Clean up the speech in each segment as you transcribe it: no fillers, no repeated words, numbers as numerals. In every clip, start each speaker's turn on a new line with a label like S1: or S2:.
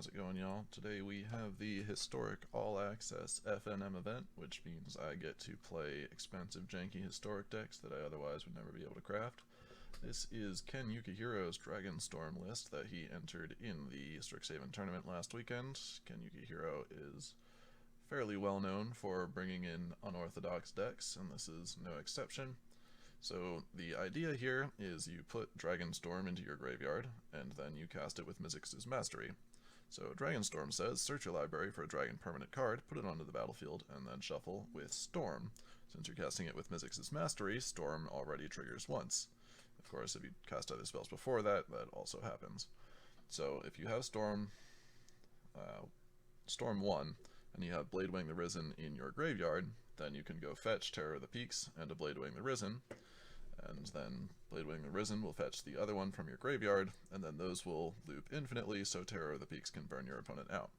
S1: how's it going, y'all? Today we have the historic all-access FNM event, which means I get to play expensive, janky historic decks that I otherwise would never be able to craft. This is Ken Yukuhiro's Dragonstorm list that he entered in the Strixhaven tournament last weekend. Ken Yukuhiro is fairly well known for bringing in unorthodox decks, and this is no exception. So the idea here is you put Dragonstorm into your graveyard, and then you cast it with Mizzix's Mastery. So Dragonstorm says, search your library for a dragon permanent card, put it onto the battlefield, and then shuffle with Storm. Since you're casting it with Mizzix's Mastery, Storm already triggers once. Of course, if you cast other spells before that, that also happens. So if you have Storm 1, and you have Bladewing the Risen in your graveyard, then you can go fetch Terror of the Peaks and a Bladewing the Risen, and then Bladewing the Risen will fetch the other one from your graveyard, and then those will loop infinitely so Terror of the Peaks can burn your opponent out.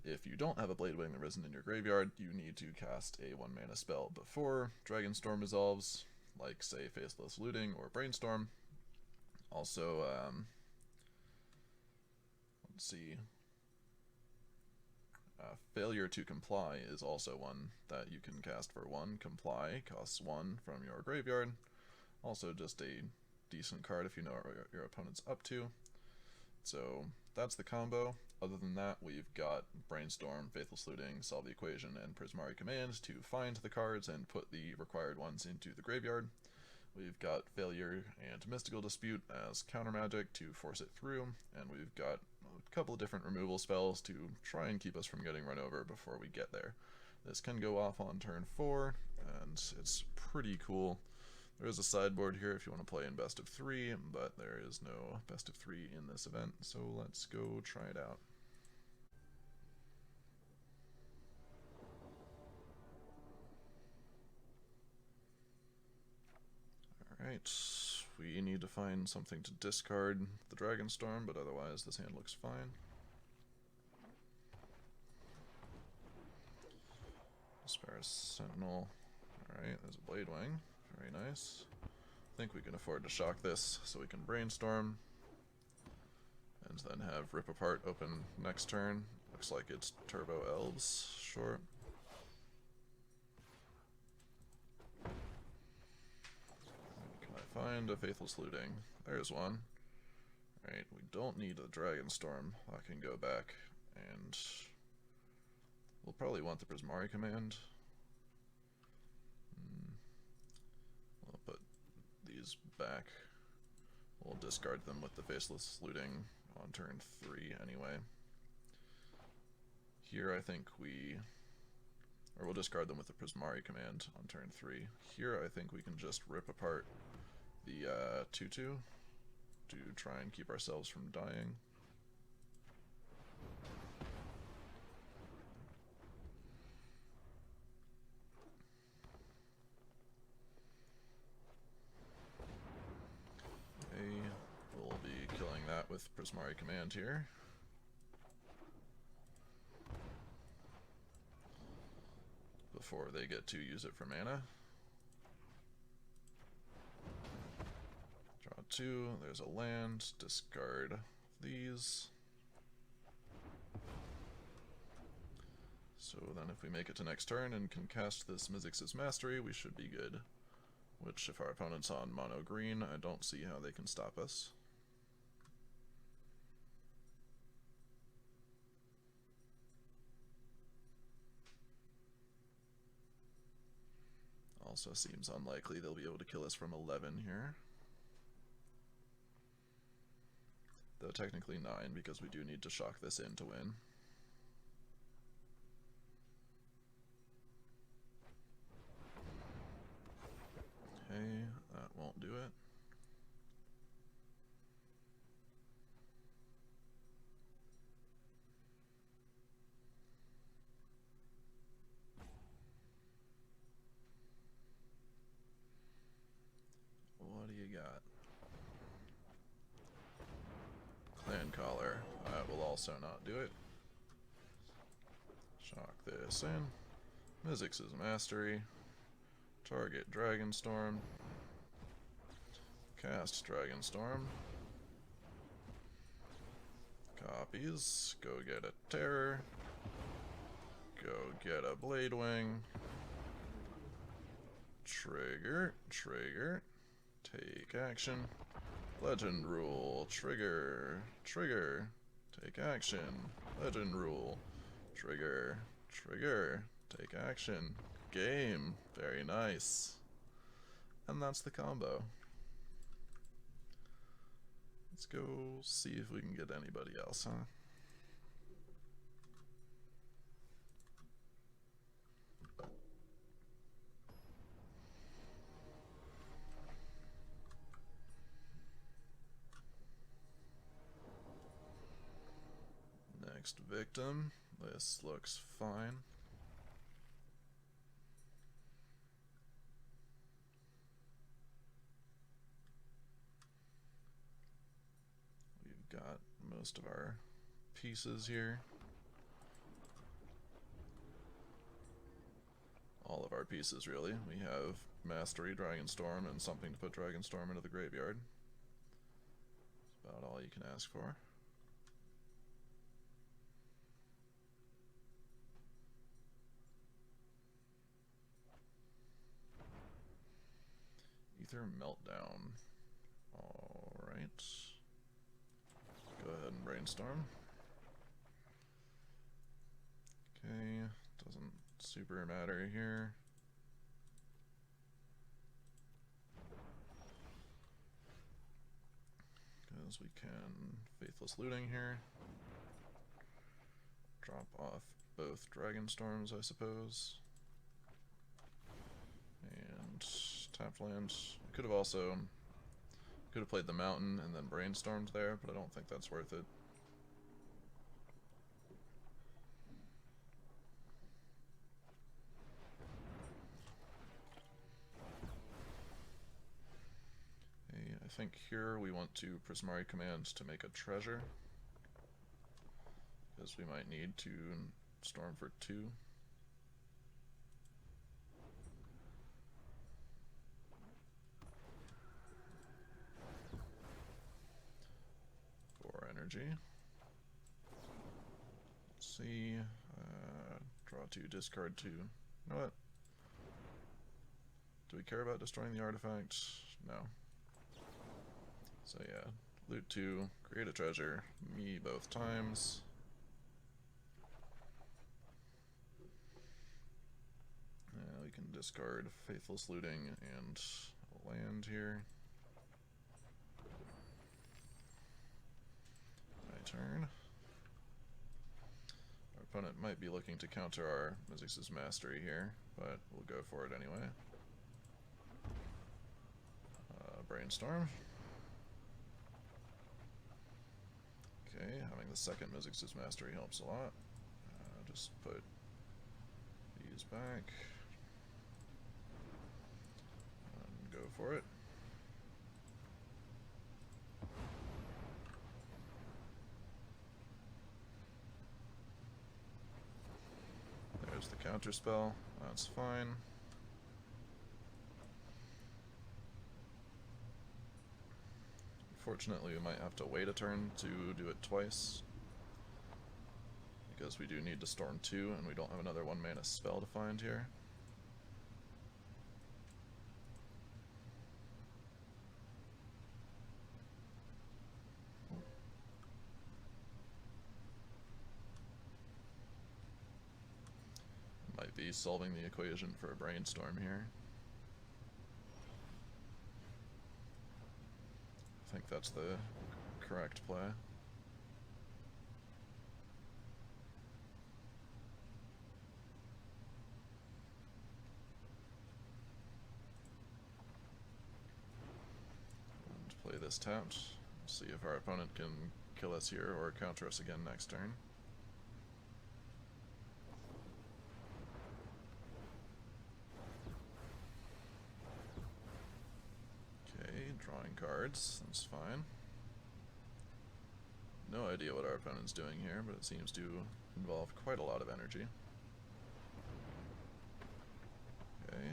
S1: If you don't have a Bladewing the Risen in your graveyard, you need to cast a 1-mana spell before Dragonstorm resolves, like, say, Faithless Looting or Brainstorm. Also, let's see, Failure to Comply is also one that you can cast for 1. Comply costs 1 from your graveyard. Also just a decent card if you know what your opponent's up to. So that's the combo. Other than that, we've got Brainstorm, Faithless Looting, Solve the Equation, and Prismari Command to find the cards and put the required ones into the graveyard. We've got Failure and Mystical Dispute as counter magic to force it through, and we've got a couple of different removal spells to try and keep us from getting run over before we get there. This can go off on turn 4, and it's pretty cool. There is a sideboard here if you want to play in best of 3, but there is no best of 3 in this event, so let's go try it out. Alright, we need to find something to discard the Dragonstorm, but otherwise this hand looks fine. Disparis Sentinel. Alright, there's a Bladewing. Very nice. I think we can afford to shock this so we can Brainstorm. And then have Rip Apart open next turn. Looks like it's Turbo Elves. Sure. Find a Faithless Looting. There's one. Alright, we don't need a Dragonstorm. I can go back, and we'll probably want the Prismari Command. We'll put these back. We'll discard them with the Faithless Looting on turn 3 anyway. Here I think we'll discard them with the Prismari Command on turn 3. Here I think we can just rip apart the 2/2 to try and keep ourselves from dying. Okay, we'll be killing that with Prismari Command here. Before they get to use it for mana. Draw 2, there's a land, discard these. So then if we make it to next turn and can cast this Mizzix's Mastery, we should be good. Which, if our opponent's on mono green, I don't see how they can stop us. Also seems unlikely they'll be able to kill us from 11 here. Though technically 9, because we do need to shock this in to win. Okay, that won't do it. What do you got? Clan Collar. That will also not do it. Shock this in. Mizzix's Mastery. Target Dragonstorm. Cast Dragonstorm. puppies. Go get a terror. Go get a bladewing. Trigger. Trigger. Take action. Legend rule. Trigger. Trigger. Take action. Legend rule. Trigger. Trigger. Take action. Game. Very nice. And that's the combo. Let's go see if we can get anybody else, huh? Next victim. This looks fine. We've got most of our pieces here. All of our pieces, really. We have Mastery, Dragonstorm, and something to put Dragonstorm into the graveyard. That's about all you can ask for. Ether Meltdown. Alright. Go ahead and brainstorm. Okay, doesn't super matter here. Because we can Faithless Looting here. Drop off both Dragonstorms, I suppose. And tapped land. I could have also played the mountain and then brainstormed there, but I don't think that's worth it. Okay, I think here we want to Prismari Command to make a treasure, because we might need to storm for 2. Energy. Let's see. Draw 2, discard 2. You know what? Do we care about destroying the artifact? No. So yeah, loot 2, create a treasure, me both times. We can discard Faithless Looting and land here. Turn. Our opponent might be looking to counter our Mizzix's Mastery here, but we'll go for it anyway. Brainstorm. Okay, having the second Mizzix's Mastery helps a lot. Just put these back. And go for it. The counter spell, that's fine. Unfortunately, we might have to wait a turn to do it twice, because we do need to storm 2 and we don't have another 1 mana spell to find here. Might be solving the equation for a brainstorm here. I think that's the correct play. And play this tapped. See if our opponent can kill us here or counter us again next turn. Drawing cards, that's fine. No idea what our opponent's doing here, but it seems to involve quite a lot of energy. Okay.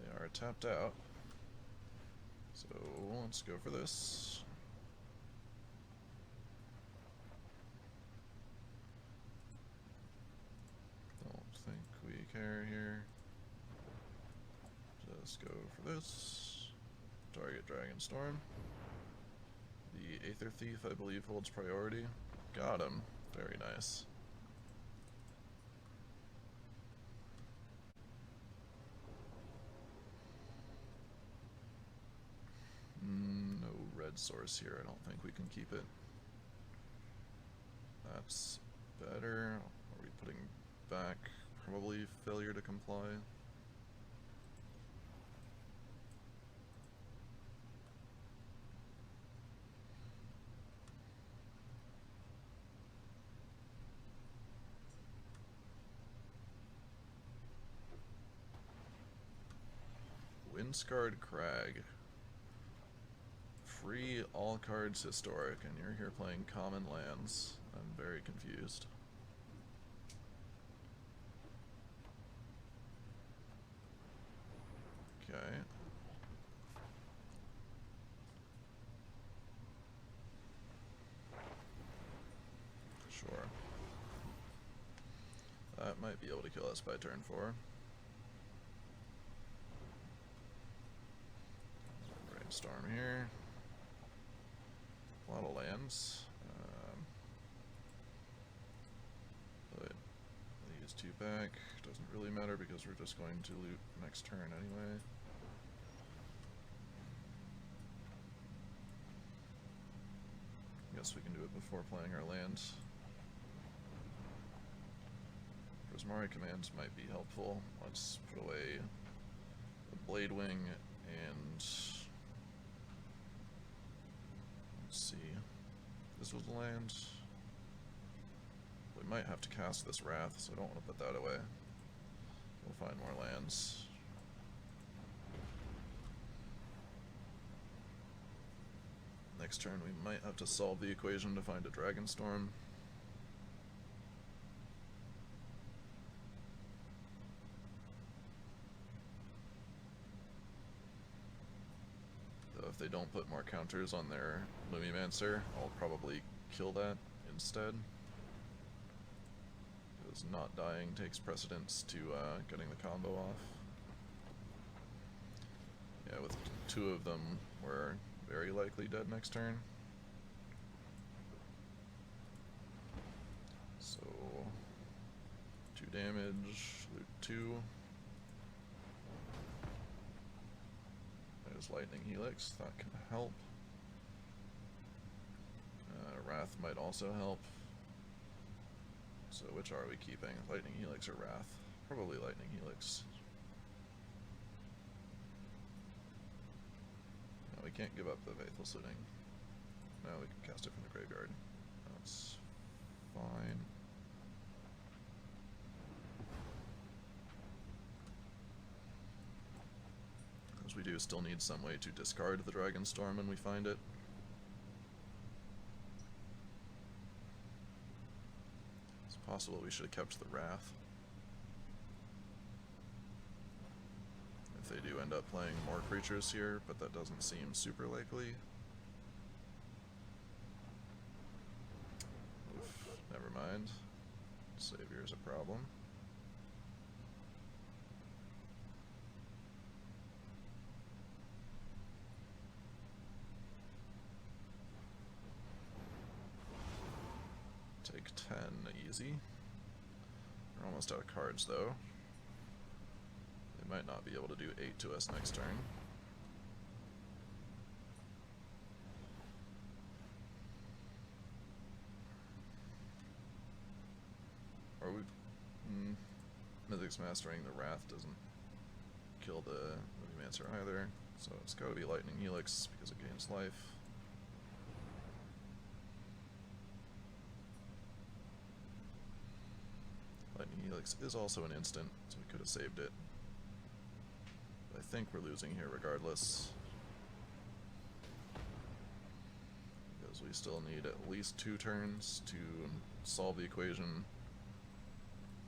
S1: They are tapped out. So let's go for this. care here. Just go for this. Target Dragonstorm. The Aether Thief, I believe, holds priority. Got him. Very nice. No red source here. I don't think we can keep it. That's better. Are we putting back? Probably failure to comply. Windscarred Crag. Free all cards historic, and you're here playing common lands. I'm very confused. Okay. Sure. That might be able to kill us by turn 4. Storm here. A lot of lands. But I use 2 back. Doesn't really matter because we're just going to loot next turn anyway. Guess we can do it before playing our land. Prismari commands might be helpful. Let's put away the Bladewing and let's see. This was the land. We might have to cast this Wrath, so I don't want to put that away. We'll find more lands. Next turn we might have to solve the equation to find a Dragonstorm. Though if they don't put more counters on their Lumimancer, I'll probably kill that instead. Because not dying takes precedence to getting the combo off. Yeah, with 2 of them, we're very likely dead next turn. So 2 damage, loot 2. There's Lightning Helix, that can help. Wrath might also help. So which are we keeping? Lightning Helix or Wrath? Probably Lightning Helix. No, we can't give up the Faithful Suiting. No, we can cast it from the graveyard. That's fine. Because we do still need some way to discard the Dragonstorm when we find it. It's possible we should have kept the Wrath. If they do end up playing more creatures here, but that doesn't seem super likely. Oof, never mind. Savior's a problem. Take 10, easy. We're almost out of cards though. They might not be able to do 8 to us next turn. Or we... Mizzix Mastering the Wrath doesn't kill the Lumimancer either, so it's gotta be Lightning Helix because it gains life. Lightning Helix is also an instant, so we could have saved it. But I think we're losing here regardless. Because we still need at least 2 turns to solve the equation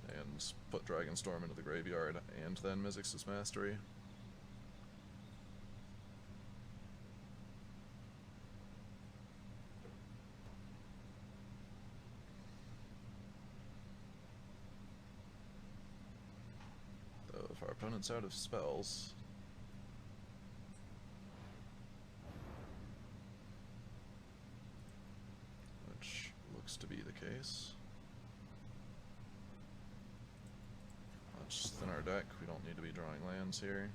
S1: and put Dragonstorm into the graveyard and then Mizzix's Mastery. opponent's out of spells. Which looks to be the case. Let's thin our deck, we don't need to be drawing lands here.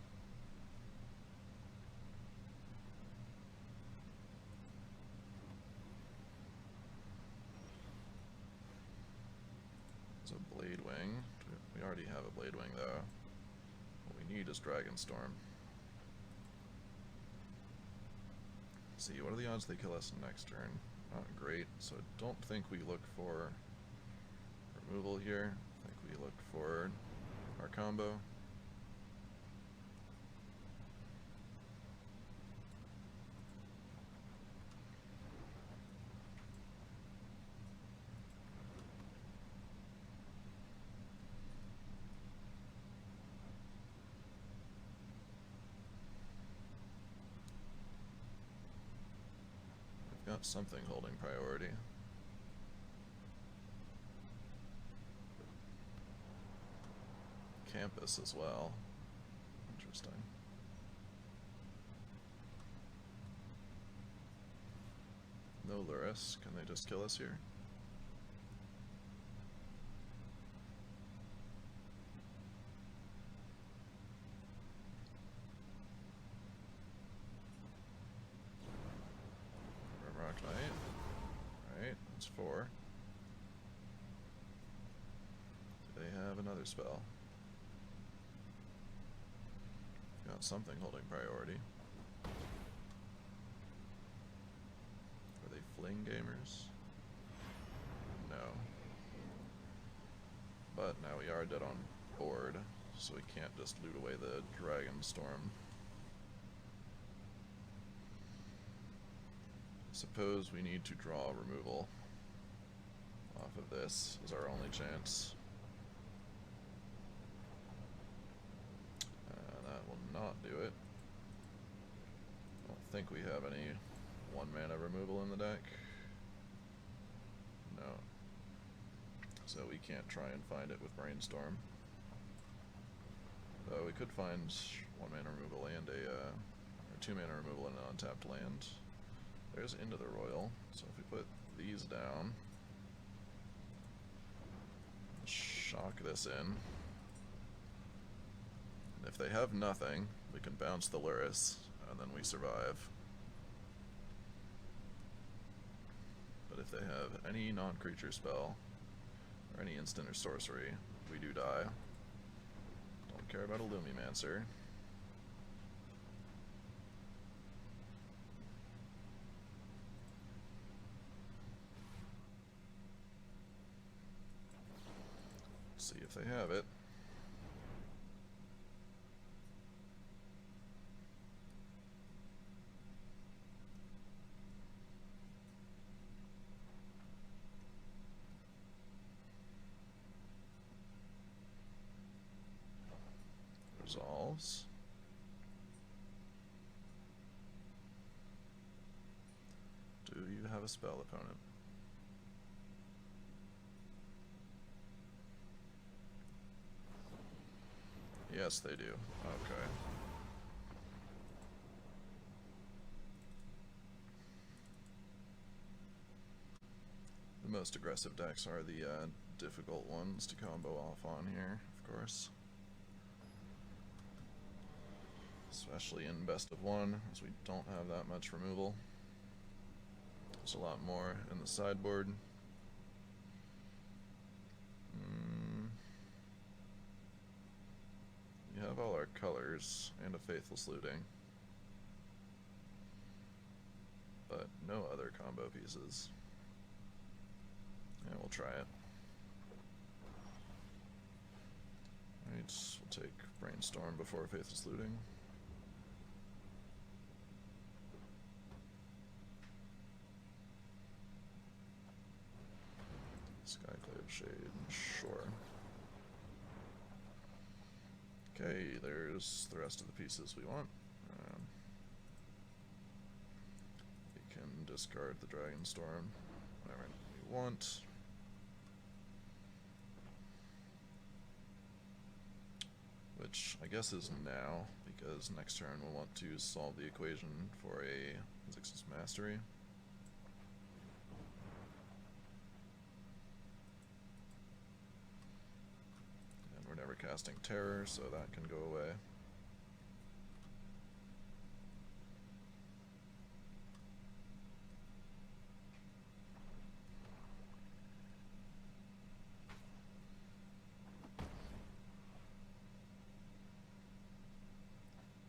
S1: There's a bladewing. We already have a bladewing though. What we need is Dragonstorm. Let's see, what are the odds they kill us next turn? Not great, so I don't think we look for removal here. I think we look for our combo. We've got something holding priority. Campus as well. Interesting. No Luris. Can they just kill us here? Rock Knight. Right, that's 4. Do they have another spell? Got something holding priority. Are they fling gamers? No. But now we are dead on board, so we can't just loot away the Dragonstorm. Suppose we need to draw removal off of this is our only chance. Not do it. I don't think we have any 1 mana removal in the deck. No. So we can't try and find it with Brainstorm. Though we could find 1 mana removal and or 2 mana removal in an untapped land. There's Into the Royal. So if we put these down, shock this in. If they have nothing, we can bounce the Luris, and then we survive. But if they have any non-creature spell, or any instant or sorcery, we do die. Don't care about a Lumimancer. Let's see if they have it. Resolves. Do you have a spell, opponent? Yes, they do. Okay. The most aggressive decks are the difficult ones to combo off on here, of course. Especially in best of 1, as we don't have that much removal. There's a lot more in the sideboard. You have all our colors and a Faithless Looting. But no other combo pieces. Yeah, we'll try it. Alright, we'll take Brainstorm before Faithless Looting. Skyclave Shade, sure. Okay, there's the rest of the pieces we want. We can discard the Dragonstorm whenever we want. which I guess is now, because next turn we'll want to solve the equation for a mizzix's mastery. And we're never casting terror, so that can go away.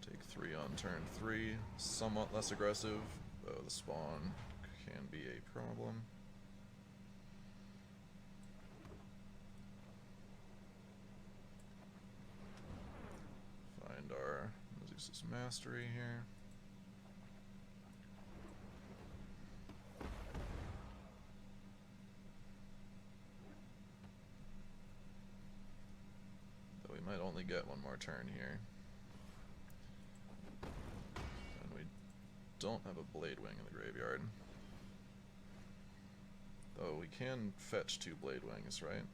S1: Take 3 on turn 3, somewhat less aggressive, though the spawn can be a problem. Find our mizzix's mastery here. Though we might only get one more turn here. Don't have a bladewing in the graveyard. Though we can fetch 2 bladewings, right?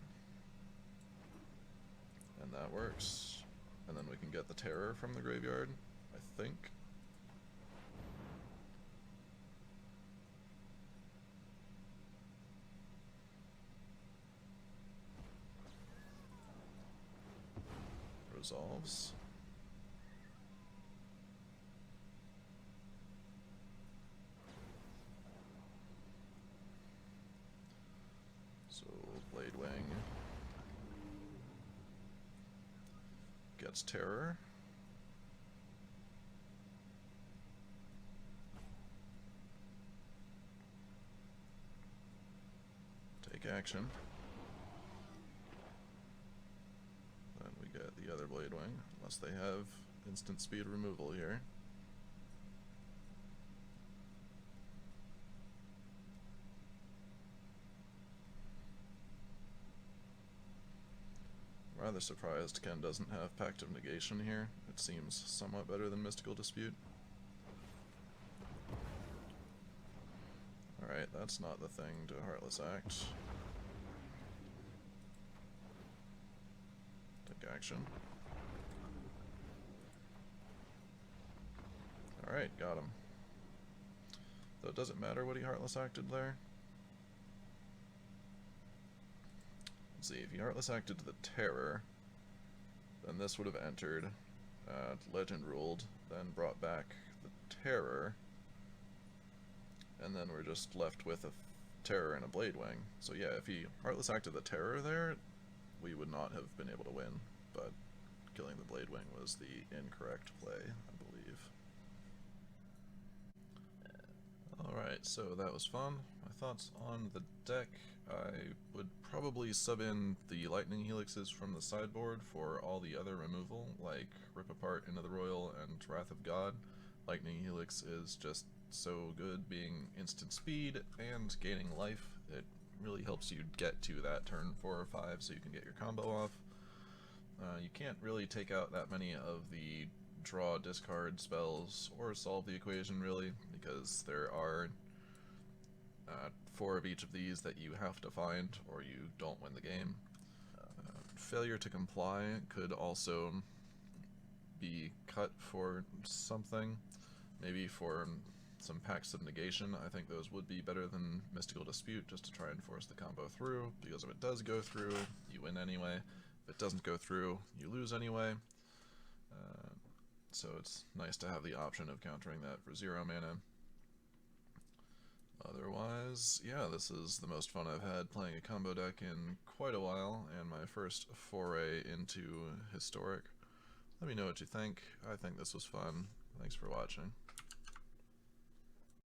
S1: And that works. And then we can get the terror from the graveyard, I think. Resolves. So Bladewing gets terror. Take action. Then we get the other Bladewing, unless they have instant speed removal here. Rather surprised Ken doesn't have Pact of Negation here. It seems somewhat better than Mystical Dispute. Alright, that's not the thing to Heartless Act. Take action. Alright, got him. Though, does it matter what he Heartless Acted there? Let's see, if he Heartless Acted the Terror, then this would have entered, Legend Ruled, then brought back the Terror, and then we're just left with a Terror and a Bladewing. So yeah, if he Heartless Acted the Terror there, we would not have been able to win, but killing the Bladewing was the incorrect play, I believe. Alright, so that was fun. My thoughts on the deck: I would probably sub in the Lightning Helixes from the sideboard for all the other removal, like Rip Apart, Into the Royal, and Wrath of God. Lightning Helix is just so good, being instant speed and gaining life. It really helps you get to that turn 4 or 5 so you can get your combo off. You can't really take out that many of the draw discard spells or solve the equation really, because there are 4 of each of these that you have to find or you don't win the game. Failure to comply could also be cut for something, maybe for some Pacts of Negation. I think those would be better than Mystical Dispute, just to try and force the combo through, because if it does go through, you win anyway. If it doesn't go through, you lose anyway. So it's nice to have the option of countering that for 0 mana. Otherwise, yeah, this is the most fun I've had playing a combo deck in quite a while, and my first foray into Historic. Let me know what you think. I think this was fun. Thanks for watching.